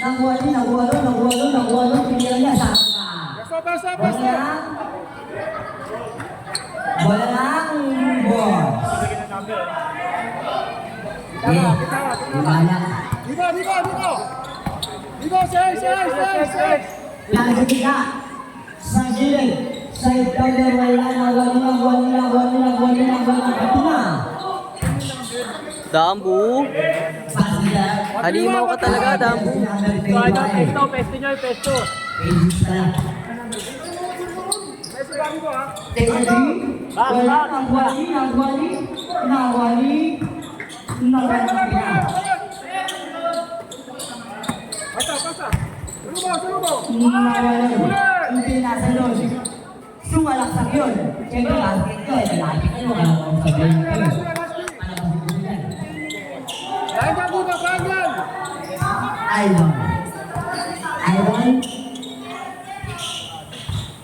Nagwalo, pilihan niya sa Basta. Bola lang, boss. Gimana? Dito, say. Yang ketiga, Sajid. Saya tahu wala. Dambu. Halimaw ka talaga, Dambu. Pesto nyo. Basta. Hindi nasa loob. Sumalaksak yun. Siyempre, basket ko. Malapit yun. Walang sabihin ko. I want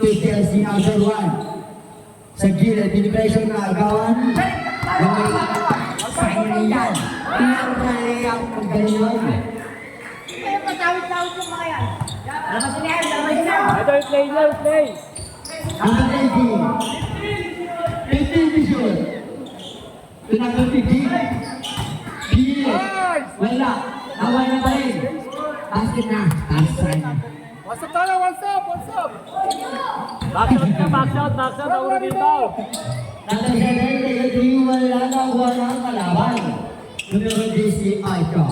to tell si number one. Sa gilid, binibigay na agawan. Yung may sign na yan. Pinarali ang paggaling yun. Patawid-tawid yung mga yan. Labasin na yan. Play. Ang paggaling. 15 vision. Pinag-15. Gilid. Wala. Awal na pa rin. Basket na. Basket na. What's up? Back shot. Nauro dito. Wala kalaban. Numero 10 si Aika.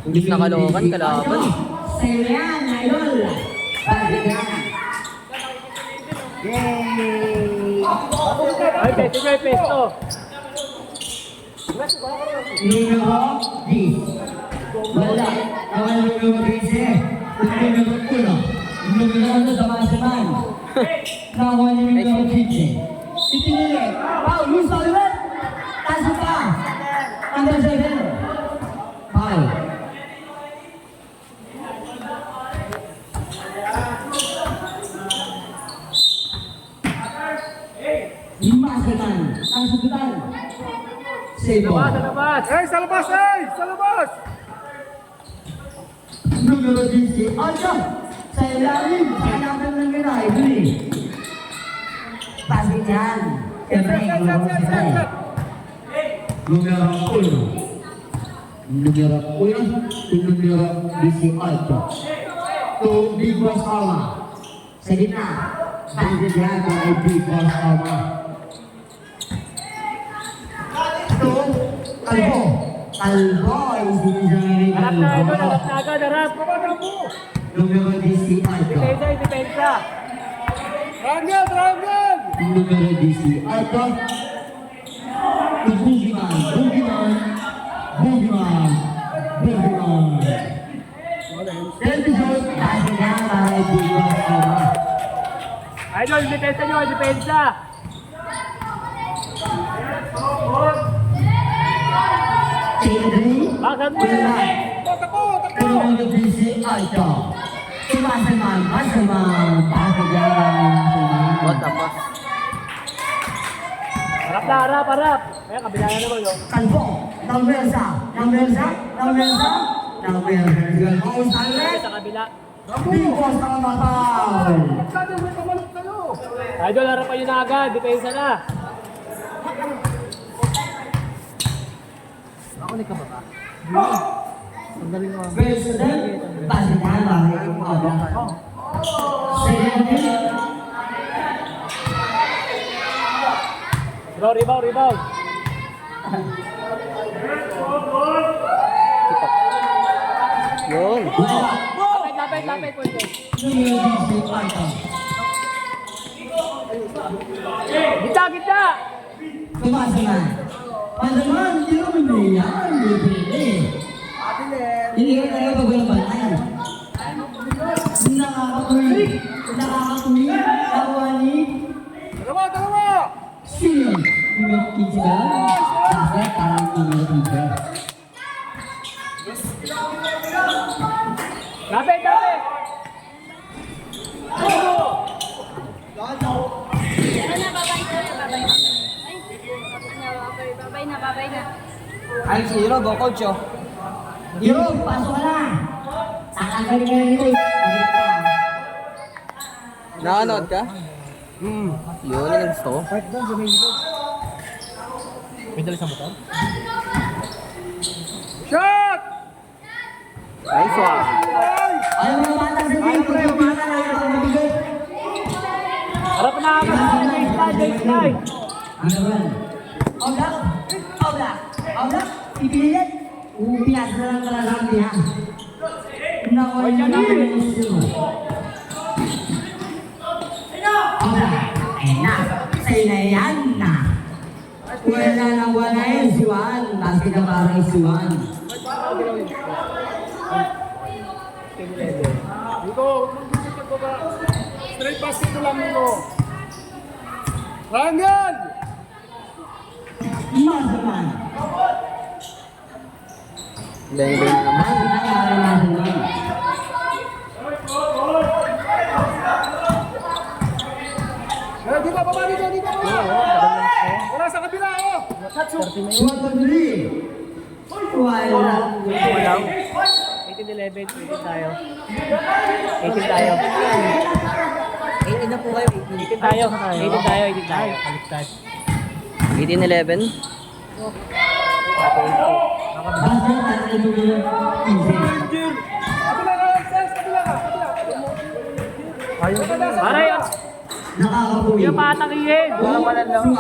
Imbis na kalokan, kalaban. Serian, idol. Basket na. Yay! Ay, pesto. Numero 10. Wala. Awal numero 15. Numero 1. Numero 1 sama-saman. Nawal numero 15. Itinilid. Wow, loose ball ulit. Tasok pa. Under 7. Foul. Masaman. Ang sagutan. Save ball. Sa labas! Numero 10, Aja. Sa ilalim, hanapan ng Mirai. Duli. Pasok yan. Siyempre, numero 1. Numero 10, Aja. To Big Boss Alma. Sa gitna. Pasok yan kay Big Boss Alma. To Kalbo is dinizay Harap na agad. Numero 10, Aja. Depensa. Triangle! Numero 10, Aja. Bugiman. Television, pasok yan kay Big Boss Alma. Idol, depensa nyo, depensa. Bakit mo? Takbo! Numero 10, Aja. Masaman. Pasok yan. What the fuck? Harap. Kaya kabila na naman, no? Kalbo, Nambersa. Sa kabila. Bigos na mataw. Idol, harapan nyo na agad. Depensa na. President, pasihan bakit yung mga Rebound. Yun. Lapit. Gita! Kumasihan. Padaman, hindi ko mabiyan. Hindi ko tayo pagbabalan. Nakakakulit. Awali. Dalawa! Sino? Kumikin sila. Kasi parang kumikin. Lapit! Babay na. Ay, 0, go coach, oh. Yun, pasok ka na. Tatanggalin ka na nito. Balik ka. Nakanood ka? Yun, yung gusto ko. Part doon sa main road. May dala sa motor? Shot! Nice one. Ayaw mo bata sa mga pre-umana na ito mabigay. Harap na ako sa slide, slide. Ano ba? Oblak! Oblak! Oblak! Ipilit! Pinas na lang talagang niya. Nawala na yung gusto mo. Oblak! Ayun na! Sa'yo na yan na! Wala nang wala yun si Juan. Basket na parang si Juan. Dito, mag-isip ko ba? Straight basket ko lang nito. Rangel! Mas naman. Bang-bang naman. Dito, baba dito, dito. Wala sa kabila, oh. Wala. 18-11, 18 tayo. 18 tayo. 18 na po kayo. 18 tayo. 18 tayo, 18 tayo. Baliktad. 18-11. Kabila ka, Sens, kabila ka. Aray, Nakakapuwi. yung patakihin. Wala lang.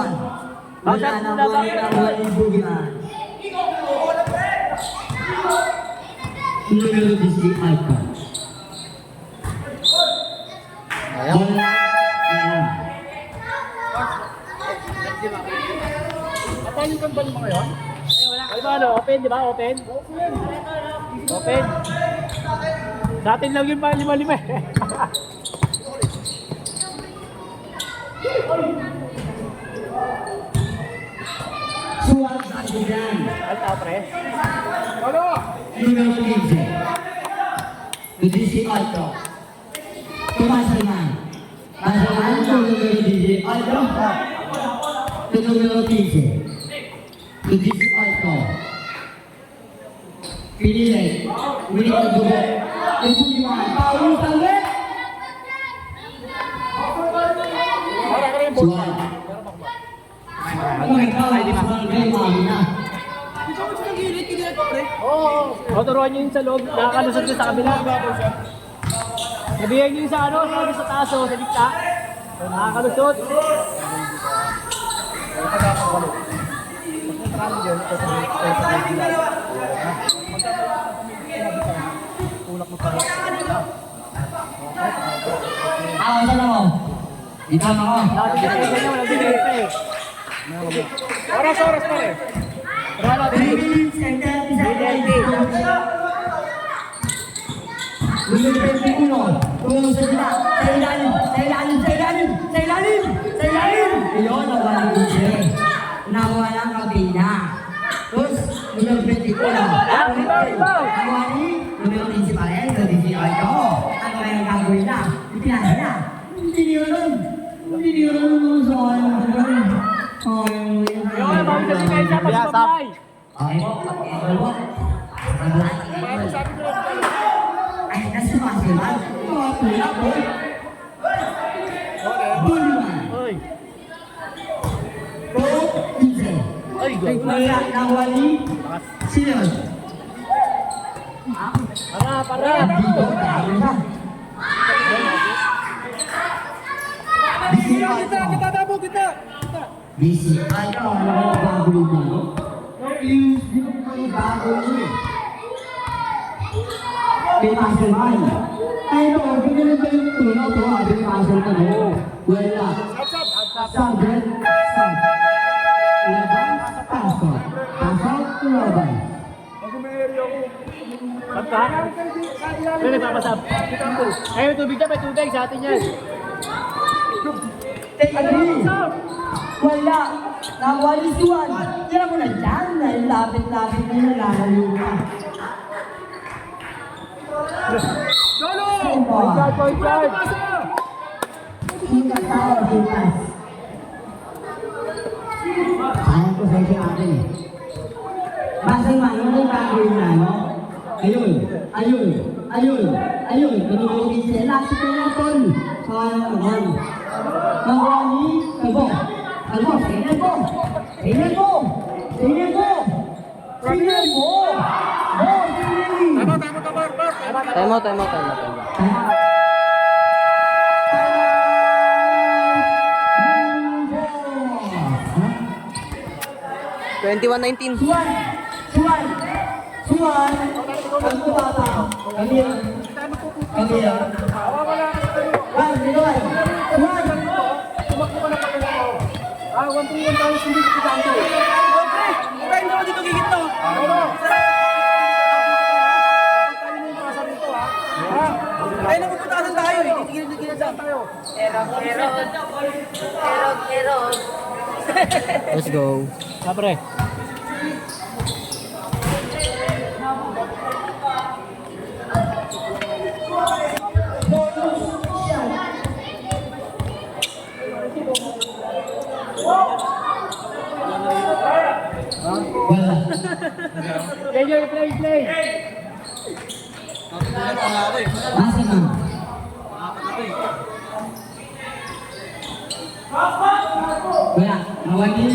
Wala nang walang bugiman. Numero 18 icon. Ayaw. Ayan. At yung kambal mo ngayon? Ay, wala. Ano, open, di ba? Open? Open. Dati lang yun pa, 5-5 eh. Suwan sa Agudan. Alta, pre. Ano? Numero 15. 18 icon. Tomas Herman. Tomas Herman, numero 18 icon. Numero 15. 18 icon. Pinilay. Ulit ang dugo. Ito yung Paulus Talbet. Para ka rin, Suwan. Ang ikaw ay di ba? Oo. Turuan nyo yun sa loob. Nakakalusot nyo sa kabila. Sabihin nyo yun sa ano, sa taas o sa dikta. Nakakalusot. Saan ako? Dito ako. Walang binigay eh. Oras pa rin. Tara natin. 3 minutes and 30 seconds. Numero 21. Tulong sa sila. Sa ilalim. Sa ilalim. Sa ilalim. Sa ilalim. Sa ilalim. Iyon ang walang DJ. Na walang kabina. Tapos, numero 21. Nawali. Numero 15 pa rin. Sa DJ Aiko. Ano kaya ang gagawin na? Ipinasa na. Hindi niyo nun. Hindi niyo nun sa akin. Yung ano, bawin sa sinay siya pag supply. Okay po, pag-iwalwa. Ay, nasa masiman. Mga pula po. Buliman. Oy. Po, Inse. Ay, Ay, wala na wali. Sino? Para. Dito, dahil na. Bisi Kita, dabo, kita. Bisi ano ang mga bago mo? Yung mga bago mo eh. May muscle man. Ay no, ganyan ba yung tunaw to? May muscle ka no? Wala. Sabret, sab. Labas, pasok. Pasok, labas. Pagka? Ano nagpapasab? Ay, may tubig na, may tubig sa atin yan. Tingnan. Wala. Nawali si Juan. Tira mo na dyan. Dahil lapit-lapit na nalalayo ka. Solo! Point guard, point guard. Kita tao, bukas. Sayang ko sa isang atin eh. Basta man, yung gagawin na, no? Ayun. Nanunugin sila. Last ko na tol. Sayang naman. Nakuha ni Kalbo. Tingnan mo. Tingnan mo. Time out. 21-19. Suwan. Ang bata. Kami. Suwan. Tumakbo ka na pa kayo. 1-3 tayo, hindi ko kita ito. Okay, hindi ko dito gigit to. Ay, napuputasan tayo eh. Tigil-tigil na tayo. Erog. Let's go. Sabre. Play. Masa na. Wala. Nawagin.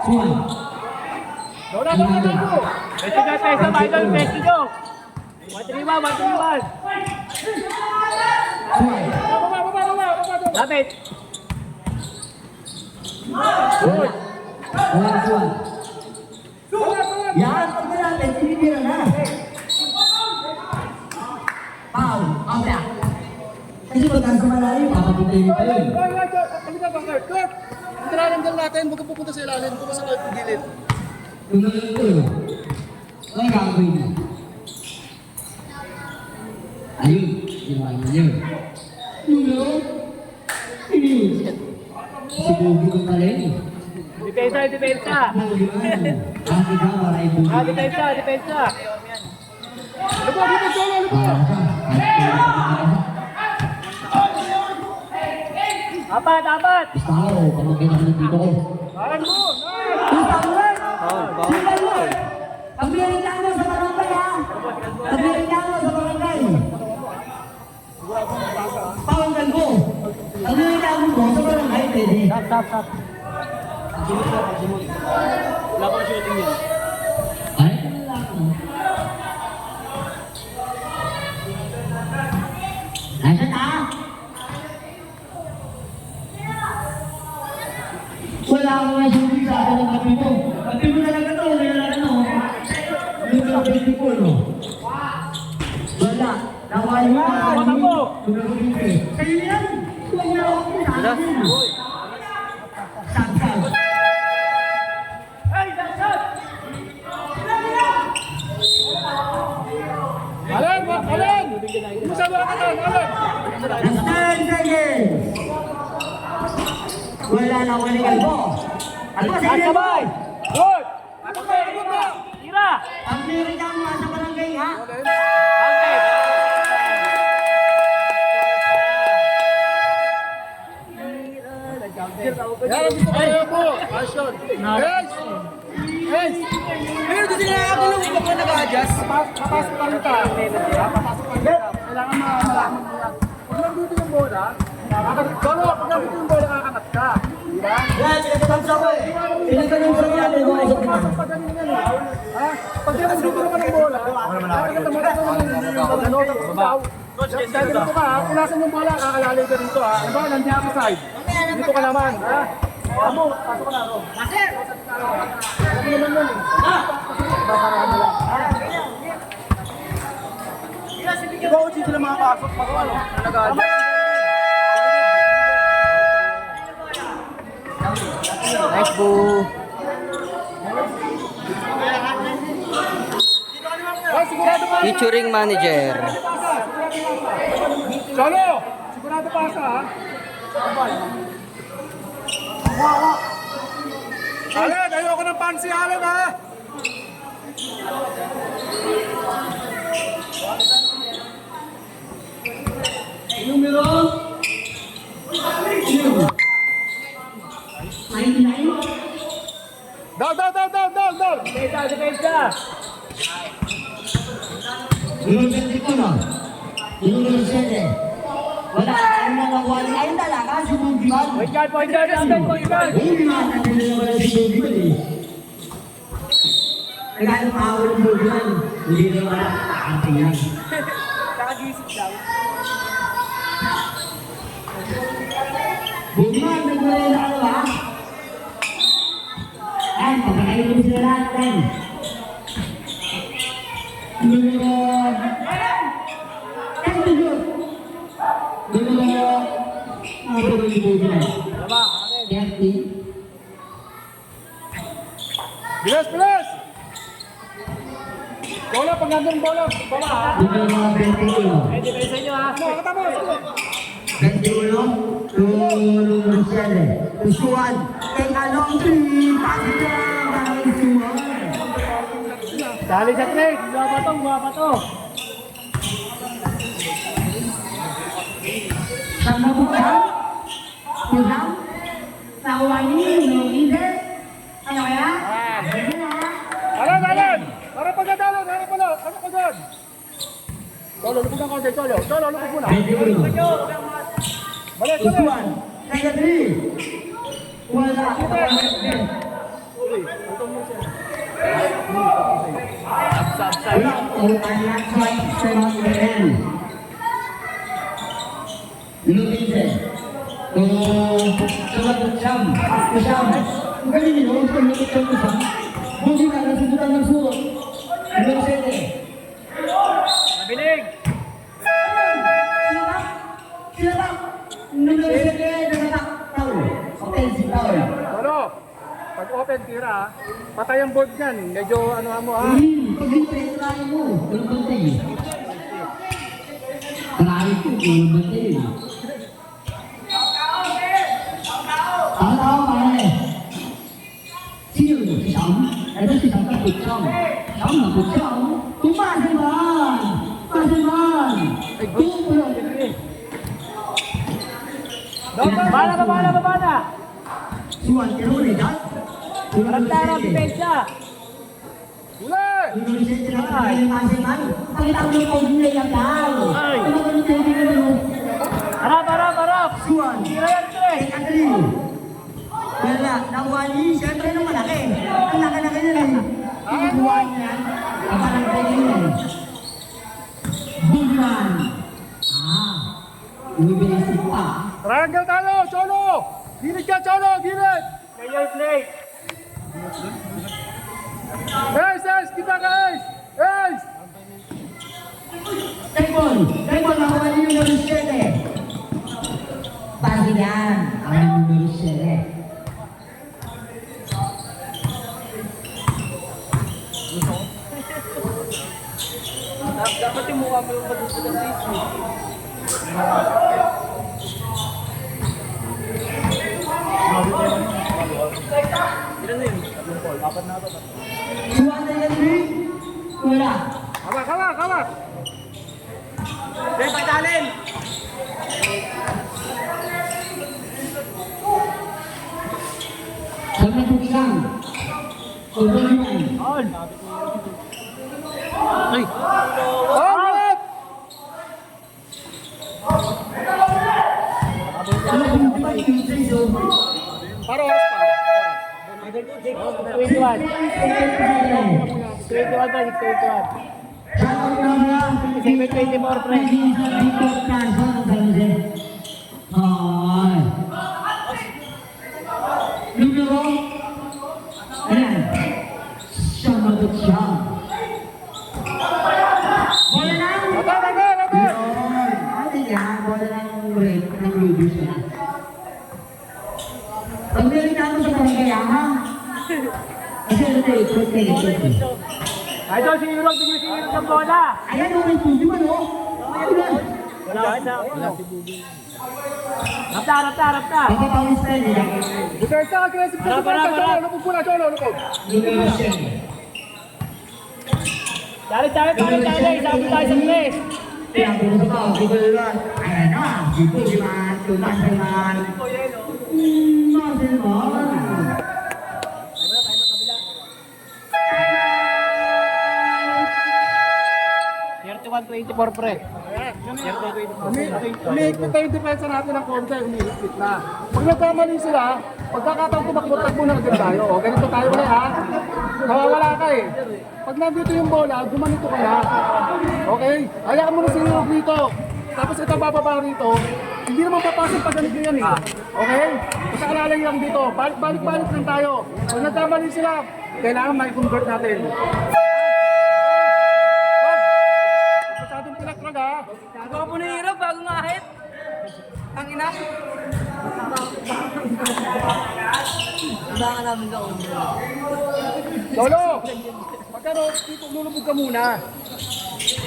Suwan. Dola. Pwede ka tayo sa Biden, pwede go. 1-3-1. Suwan. Lapit. Wala suwan. Yan, pag natin, tinitira na. Foul, out na. Kasi pag nasa malalim, papapitili pa yun. Interalan lang natin, huwag ka pupunta sa ilalim, pumunta sa gilid. Yung mga ito yun. Ano yung gagawin mo? Ayun, ginawa niya yun. Sinubi ko pala yun. Depensa. Depensa. Apat. Tao, pamagin ako dito ko. Alam mo, Pagbireklamo sa barangay ha! Pagbireklamo sa barangay! Paundan ko! Pagbireklamo mo sa barangay, pwede. Stop. Wala pa shooting yan. Ay, nasa ta? Wala akong nasulit sa akin ng kapi mo. Kapi mo talaga to, wala na no. Yung kapi ko, no? Wala. Nawali mo. Sa'yo yan. Huwag na ako sa akin. Saksak. Alan! Masama ka na, Alan! Last 10 seconds. Wala na wali kalbo. Kalbo, sa inyo ba? Good! Ako ba? Tira! Ang lirik ang sa barangay, ha? Okay. Yan, gusto kayo po! Action! Yes! Pero kasi nakakagulong mo ba nag-adjust? Papasok pa rin ka. Kailangan malaman mo yan. Pag nandito yung bola, pag nandito yung bola, kakakanat ka. Diba? Yan, pinagkatansa ko eh. Pinagkatansa ko yan, eh, mga isip na. Pag ganun yan eh. Ha? Pag nandito naman ng bola, kakakanat mo yung babaw. Dahil ganito ka ha, punasan yung bola, kakalalay ka dito ha. Diba, nandiyan ako side. Dito ka naman, ha? Amo, pasok ka na ro. Master! Alam mo naman yun eh. Bakaraan mo lang. Diba, Uchi sila makapasok pag ano, nag-aali. Nice boo. Ay, sigurado pa. Featuring manager. Solo! Sigurado pasa ha. Alan, ayoko ng pansi Alan ha. Numero 99. Down! Depensa! Numero 21. Numero 7. Wala, ano na nakuha niya? Ayun talaga, si Bugiman. Point guard, point guard, point guard. Bugiman, nandun na wala si Bugiman eh. Nagano pa ako ng Bugiman. Hindi na wala, ating lang. Kakagisip daw. Bugiman, nagwala na ano ha? Ay, pagkakain mo sila lahat, Ren. Numero... Ay, numero... Numero... Ano ba yung Bugiman? Tama, akin. 30. Bilis, bilis! Bola, pag nandun bola. Bola, ha? Numero 21. Pwede kayo sa inyo, ha? No, katama. 21. Numero 7. Usuan. Teka long three. Pasok na. Maraming usuan. Dali sa trade. Gua pa to. Sama bukan? Kurang? Tawa ini, hindi. Ano kaya? Hindi na. Alan, Alan! Para pagkadalo, para pala. Ano ka dyan? Tolo, lupog ang konti, Tolo. Tolo, lupog muna. 21. Balik, balik. Usuan. Teka 3. Wala. Wala. Ang anak sa mga Indonesia. Coba Syam. Bukan ini, orang suka mengikut contoh Syam. Mungkin ada sebutan yang suruh. Indonesia. Nabiling. Siapa? Indonesia dengan tak tahu. Potensi tahu. Tolo, pag open tira, patay ang board niyan. Medyo ano mo, ha? Pag dito yung try mo, yung penting. Try ko, yung penting. Tahu mana? Siapa si Syam? Ada si Syam tak Syam. Syam nak Syam. Tu masih man. Tu belum. Bala. Suan kilo ni dah. Tara, depensa. Uli! Indonesia tidak ada masih man. Kita belum kau mulai yang tahu. Kita belum tahu. Harap. Suan. Tira yan, tre. Andri. Wala, nakuha niya. Siyempre nung malaki. Ang laki-laki na rin. Nakuha niya. Ang parang pwede yun. Bugiman. Umibilisip pa. Triangle tayo, Cholo! Gilid ka, Cholo! Gilid! Player play! Ace! Kita ka, Ace! Ace! Tembol nakuha niya yung numero 7. Pagi yan. Ang numero 7. Dapat yung mukha mo yung pag-gusto ng Facebook. Ilan na yun? Apat na ito. Suwan na yan, Rick. Wala. Hawak! Dahil pagdalin! Sama tukang. Kumpulin. On! Ay! Out! Ano kung di ba yung sa'yo? Para oras pa. 21 pa, 21. Shoutout na mga 20 more, pre. dito kaso ng Sanze. Ay. Numero. Ayan. Sumagot siya. Bola lang. Rabat! Yun. Ano yan? Bola ng break ng review siya. Pag nilita mo sa barangay, ha? Kasi ito ito. Idol, si Irong, bigyan si Irong ng bola. Ayan o, may studio man o. Wala si Bugi. Rapta. Ito pa yung style nila. Depensa, aggressive sa depensa. Lupog muna, Cholo, lupog. Numero 7. Dali, sabi tayo sa place. Tinapos ko pa, Bugiman. Ayan na, Bugiman, Tumas-Tuman. Mas-Tuman. 124 pre. Umiikpit tayo yung depensa natin ng konti, umiikpit na. Pag nagkamali sila, pagkakataon tumakbo na agad tayo. O, ganito tayo ulit ha. Nawawala ka eh. Pag nandito yung bola, gumanito ka na. Okay? Hayaan mo na sinulog dito. Tapos ito bababa rito. Hindi naman papasok pag ganito yan eh. Okay? Basta alalay lang dito. Balik-balik lang tayo. Pag nagkamali sila, kailangan mai-convert natin. Masyadong pinagtrag ha. Gagawa po ng hirap bago ngahit. Ang ina. Abangan namin ka ulo. Lolo! Pagkano, dito lulubog ka muna.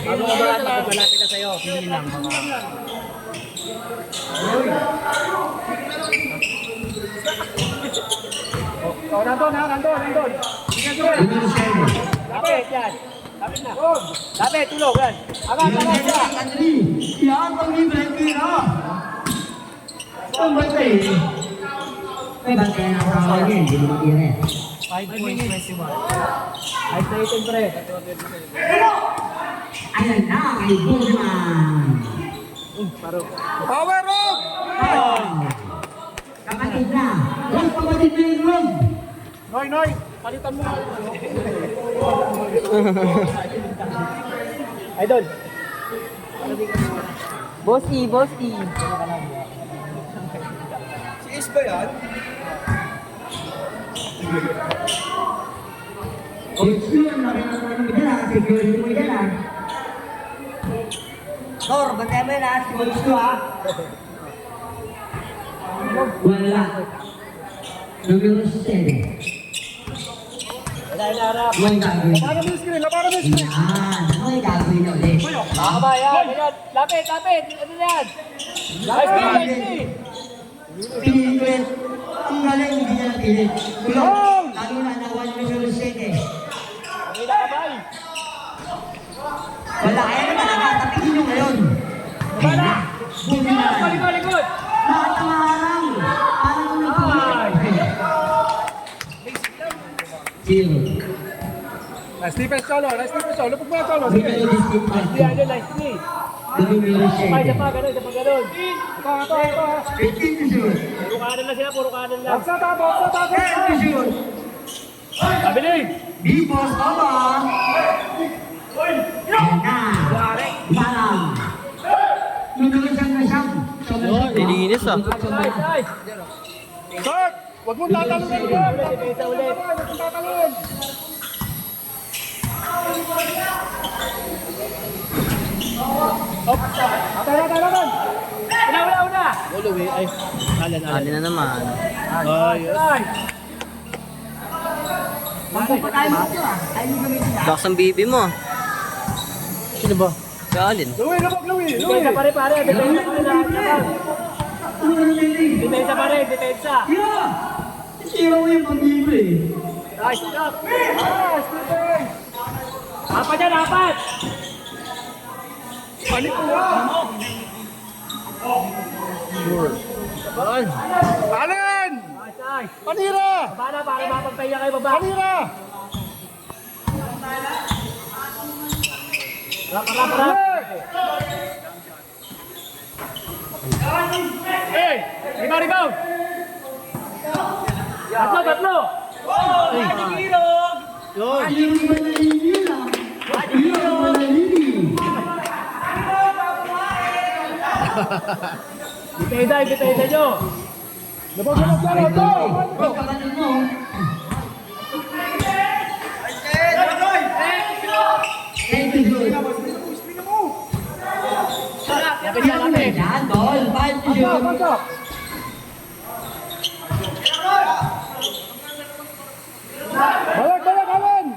Bago ka malapit ka sa'yo, pili lang. Oh, nandun ha, nandun. Lapit yan. Lapit na. Lapit, tulog yan. Agad siya. Yan ang libre kira. Ang batay. May batay na sa akin, hindi mo kira. 5.21. Ay, sa itin pre. Ayan na, kay Bullman. Power up! Kapatid na. Huwag kapatid na yung room. Noy, palitan mo nga. Idol. Boss E, Boss E. Yun, nakikita mo dyan, security mo dyan. Tor, bantay mo yun ha, security mo ha. Wala. Numero 7. Wala yung harap. May gagawin. Para mo yung screen, para mo yung screen. Yan, may gagawin ulit. Tama yan. Ganyan. Lapit. Ano na yan? Nice play. Pinilit. Ang galing, hindi niya napilit. Tulong. Lalo na nawan numero 7. Okay na kamay. Wala, kaya naman, nakatapigin nyo ngayon. Ayan na. Buti na. Likod. Nakatangarang. Parang nagpulit. Zero. Nice defense, Cholo. Lupag mo yan, Cholo. May Sige. kayo distinct Yan, nice play. Numero Isa 7. pa, ganun. Ito. 15 to shoot. Puro kanan na sila, puro kanan lang. Baksa tapo. 10 to shoot. Sabili. Bipos, baba. Ayan na. Parang. Numero 7 na siyang. Nilinis ah. Nice. Start! Huwag mong tatalunan yan. Depensa ulit. Huwag mong tatalun. Tayo naman. Una. Ali na naman. Nice. Bakit pa tayo mo ito ah? Tayo mo gamitin ah. Lakas ang bibi mo. Sino ba? Si Alin. Louie. Depensa pare. Depensa pare. Ano na nili? Depensa pare. Depensa. Yeah! Sira mo yung pag-libre eh. Nice shot. Apat yan, apat. Alin! Nice. Panira! Baba na, para mapagpahinga kayo baba. Panira! Rap. Hey! Lima rebound! Tatlo! Ayaw ni Manalini ah. Ayaw ni Manalini. Bitay nyo! Labog na Cholo. Ito! Huwag kapatid mo. Thank you, Joy. Yan, tol. 5 to shoot. Pasok! Balag, Alin!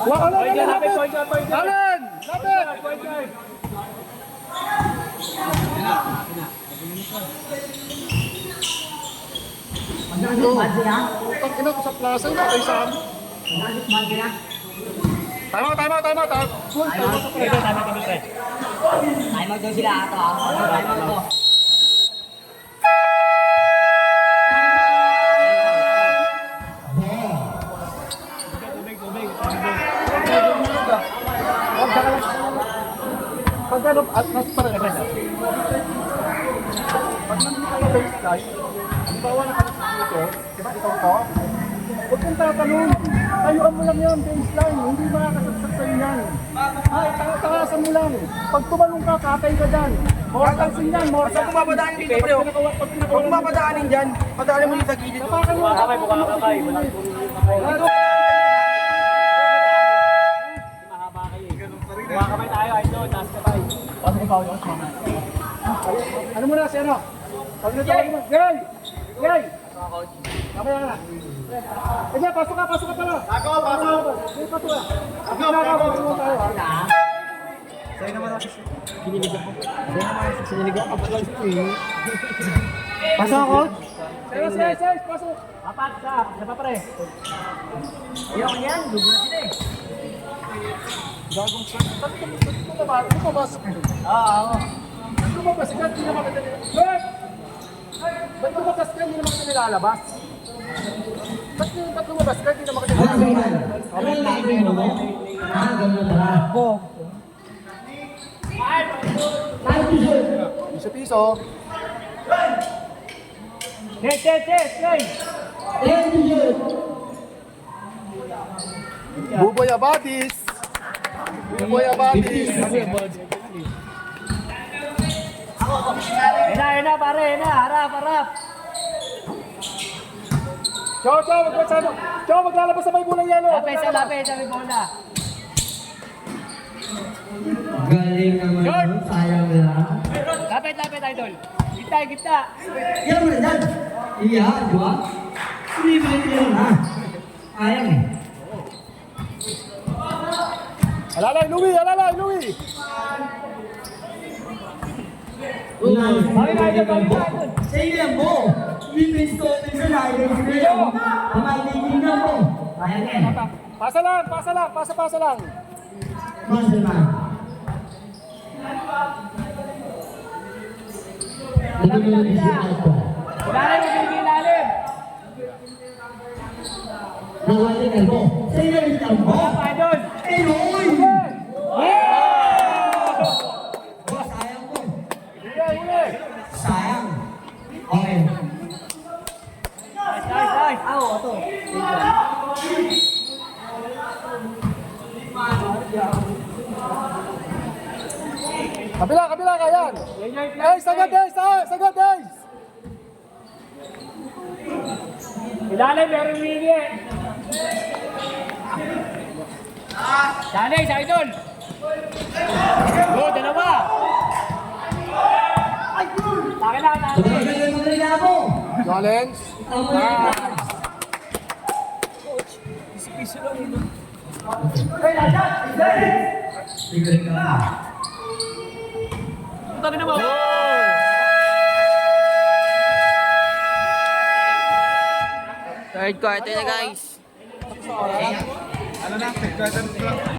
Point guard, lapit. Alin! Lapit! Point guard. Bad sila. Pag ina ko sa plaza, ina kayo saan? Bad sila. Tama. Full time. Timeout daw sila ato ah. Timeout to. ano, at mas parang pag nandito kayo sa baseline, halimbawa nakalas dito, di ba ikaw to? Huwag kang tatanong, tayuan mo lang yan, baseline, hindi makakasaksak sa'yo yan. Ay, takasan mo lang. Pag tumalong ka, katay ka dyan. Mortal sin yan, mortal. Basta bumabadaanin dito, pre. Huwag bumabadaanin dyan. Padaanin mo yung sa gilid. Tapakan mo. Kakay, buka kakay. Wala po mahaba kayo eh. Buka kamay tayo, idol. Taas ka tayo. Pasok ko pa ako, mama. Ano muna, si ano? Pag natawag mo, Gay! Gay! Mamaya na. Kanya, pasok ka pala. Ako, pasok. Pasok ka. Ako, pasok tayo, ha? Sa'yo naman ako. Kinilig ako. Sinilig ako. Pasok ako. Sige, pasok. Apat ka. Isa pa pre. Ayaw ko yan, dugo na sila eh. Gagong sa... Lumabas. Oo. Lumabas ka, hindi naman kita nilalabas. Bert! Ba't lumabas ka, hindi naman kita nilalabas? Ba't lumabas ka, hindi naman kita Ano ba yan? nilalabas? Ano yung lagi mo? Ah, ganun pala. Po. Ay, t-shirt. Piso-piso. Yes. Ay, t-shirt. Buboy Abadis. Buboy Abadis. Yan na, pare. Yan na. Harap. Chow, magpasano. Chow, maglalabas sa may bulang yelo. Lapit sa may bola. Galing naman yun, sayang lang. Lapit, idol. Gitna. Yan mo na dyan. Iya, di ba? Bibili ko lang ha. Sayang eh. Alalay, Louie. Sa ilan mo? Defense ko, minsan na-defense ko yun. Pamalitin na mo. Sayang eh. Pasa lang. Pasa lang. Mas naman. Ilalim. Nawalitin mo. Sa ilan mo? Idol. Eh, oy! Yeah! Oh, sayang mo. Uli. Sayang. Okay. Nice. Ito. Kabila ka yan. Ay, sagad days. Ilalim, meron mini eh. Dali, sa idol. Go, dalawa. Takin na. Magaling mo rin ako. Challenge. Sige ka. Takin na mo. Third quarter na guys.